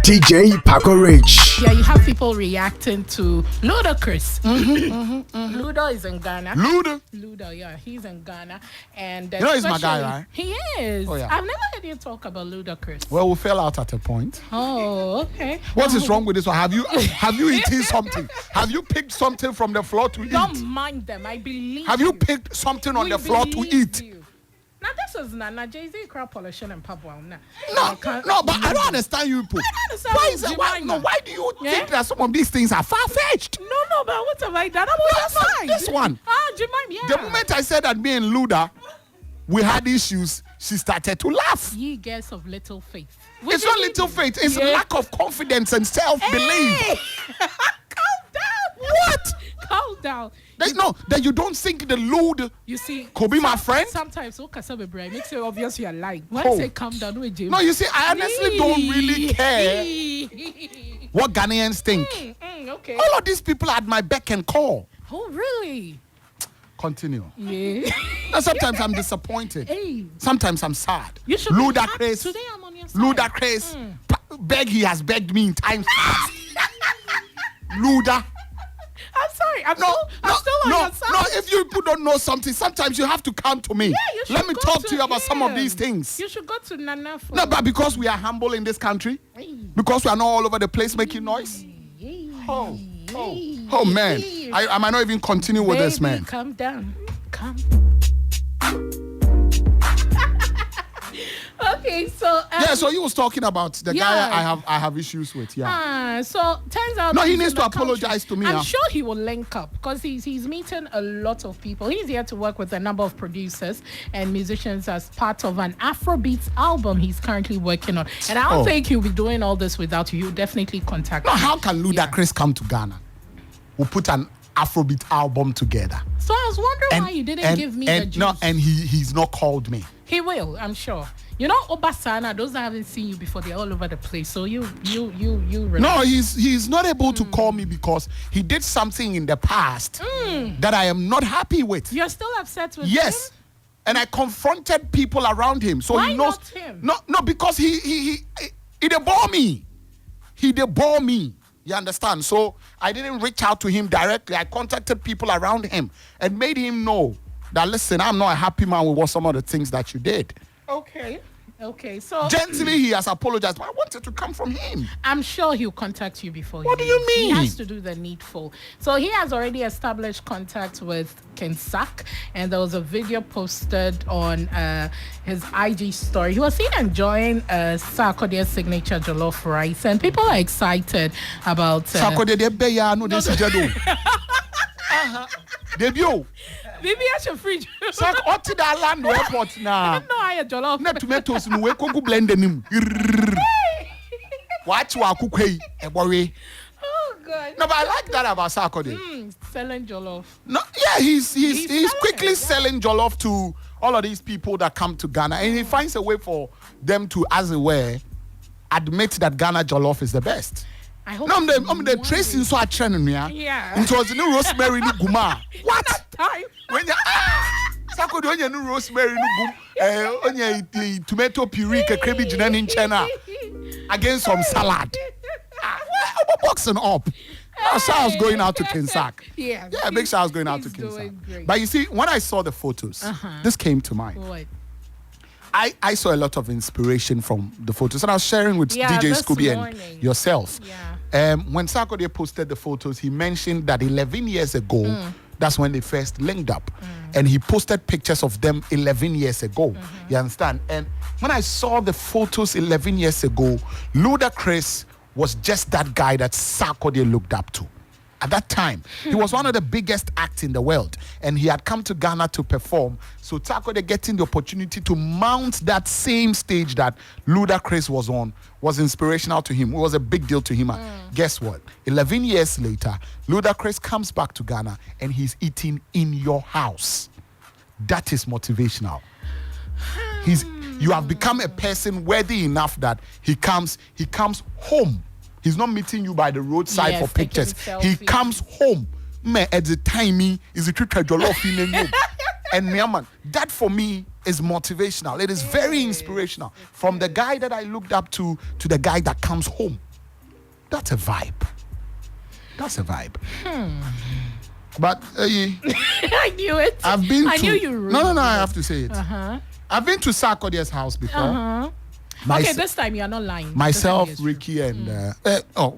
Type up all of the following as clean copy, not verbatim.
DJ Paco Rich. Yeah, you have people reacting to Ludacris. Luda is in Ghana. Luda, yeah, he's in Ghana. And you know he's my guy, right? He is. Oh, yeah. I've never heard you talk about Ludacris. Well, we fell out at a point. Oh, okay. What is wrong with this one? Have you eaten something? Have you picked something from the floor to eat? Don't mind them. I believe. Have you picked something on the floor to eat? Now this is Nana Jay-Z crowd pollution and Pabwa. No, but I don't understand you people. Why is it? Why do you think that some of these things are far-fetched? No, but what have I done? I'm on this one. Yeah. The moment I said that me and Luda, we had issues, she started to laugh. Ye girls of little faith. It's not little faith. It's lack of confidence and self-belief. Hey! Calm down. What? Calm down. That you don't think the Lud could be my friend? Sometimes it makes it obvious you're lying. When I say calm down, no, you see, I honestly don't really care what Ghanaians think. Okay. All of these people are at my beck and call. Oh, really? Continue. Yeah. Now, sometimes I'm disappointed. Hey. Sometimes I'm sad. You should Ludacris. Today I'm on your side. Ludacris. He has begged me in times past. Luda. I'm sorry. I'm still on your side. No, if you people don't know something, sometimes you have to come to me. Yeah, you should Let me talk to you about some of these things. You should go to Nana for... No, but because we are humble in this country, because we are not all over the place making noise. Oh man. I might not even continue with this, man. Calm down. Calm. Okay, so so you was talking about the guy I have issues with, so turns out he needs to apologize to me. I'm sure he will link up because he's meeting a lot of people. He's here to work with a number of producers and musicians as part of an Afrobeats album he's currently working on. And I don't think he'll be doing all this without you. He'll definitely contact you. How can Ludacris come to Ghana? We'll put an Afrobeat album together. So I was wondering why you didn't give me the juice. No, and he's not called me. He will, I'm sure. You know, Obasana, those that haven't seen you before, they're all over the place. So you relax. No, he's not able to call me because he did something in the past that I am not happy with. You're still upset with him? Yes. And I confronted people around him. So why he knows. Not him? No, because he bore me. He bore me. You understand? So I didn't reach out to him directly. I contacted people around him and made him know that, listen, I'm not a happy man with what some of the things that you did. Okay, so... Gently, he has apologized, but I wanted to come from him. I'm sure he'll contact you before What do you mean? He has to do the needful. So he has already established contact with Kensak, and there was a video posted on his IG story. He was seen enjoying Sarkodie's signature jollof rice, and people are excited about... Sarkodie, debut. Maybe I should free you. So, what did I land airport now? No, I jollof. Net tomatoes no we cook blend them. Watch wa cook hey e worry. Oh God. No, but I like that about Sarkodie. Selling jollof. No, yeah, he's quickly selling jollof to all of these people that come to Ghana, and he finds a way for them to, as it were, admit that Ghana jollof is the best. I hope. No, I'm the tracing so trending yeah. It was the new rosemary no guma. What? Time. When you Sarkodie when you new rosemary no gum, on your tomato puree, cabbage in China against some salad. Boxing up. Showers going out to Kinsack. Yeah, big showers going out to Kinsack. But you see, when I saw the photos, this came to mind. What? I saw a lot of inspiration from the photos, and I was sharing with DJ Scooby and yourself. Yeah. When Sarkodie posted the photos, he mentioned that 11 years ago, that's when they first linked up. And he posted pictures of them 11 years ago. You understand? And when I saw the photos 11 years ago, Ludacris was just that guy that Sarkodie looked up to. At that time, he was one of the biggest acts in the world, and he had come to Ghana to perform. So Sarkodie getting the opportunity to mount that same stage that Ludacris was on was inspirational to him. It was a big deal to him. Guess what? 11 years later, Ludacris comes back to Ghana, and he's eating in your house. That is motivational. You have become a person worthy enough that he comes home. He's not meeting you by the roadside for pictures. He comes home. Man, at the time, is a trick jollof in the And man, that for me is motivational. It is very inspirational. From the guy that I looked up to the guy that comes home. That's a vibe. But I knew it. I've been I to, knew you. No, I have to say it. I've been to Sarkodie's house before. Okay, this time you are not lying. Myself, Ricky, and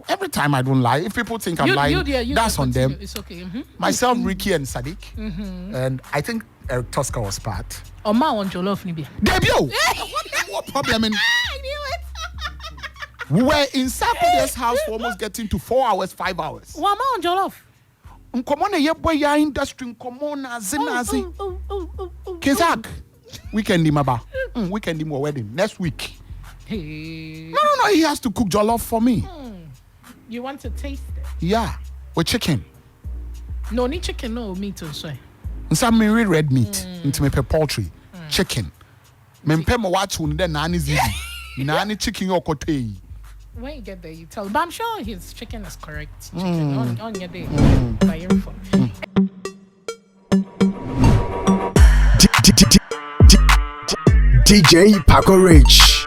every time I don't lie. If people think I'm lying, that's on them. It's okay. Myself, Ricky, and Sadiq, and I think Eric Tosca was part. Oma on Jollof Nibia. Debut. What problem? I knew it. We were in Sarkodie's house for almost getting to 4 hours, 5 hours. Oma on Jollof. Nkomo na yeboy ya industry nkomo na zinazi. Kizak. Weekend him about. Weekend him wedding next week. Hey. No. He has to cook jollof for me. You want to taste it? Yeah, with chicken. No, need chicken, no meat also. Some me red meat into me poultry, chicken. Me pe mo watch un den nani zizi. Nani chicken okote. When you get there, you tell. But I'm sure his chicken is correct. Chicken on your day. By your phone. DJ Paco Rich.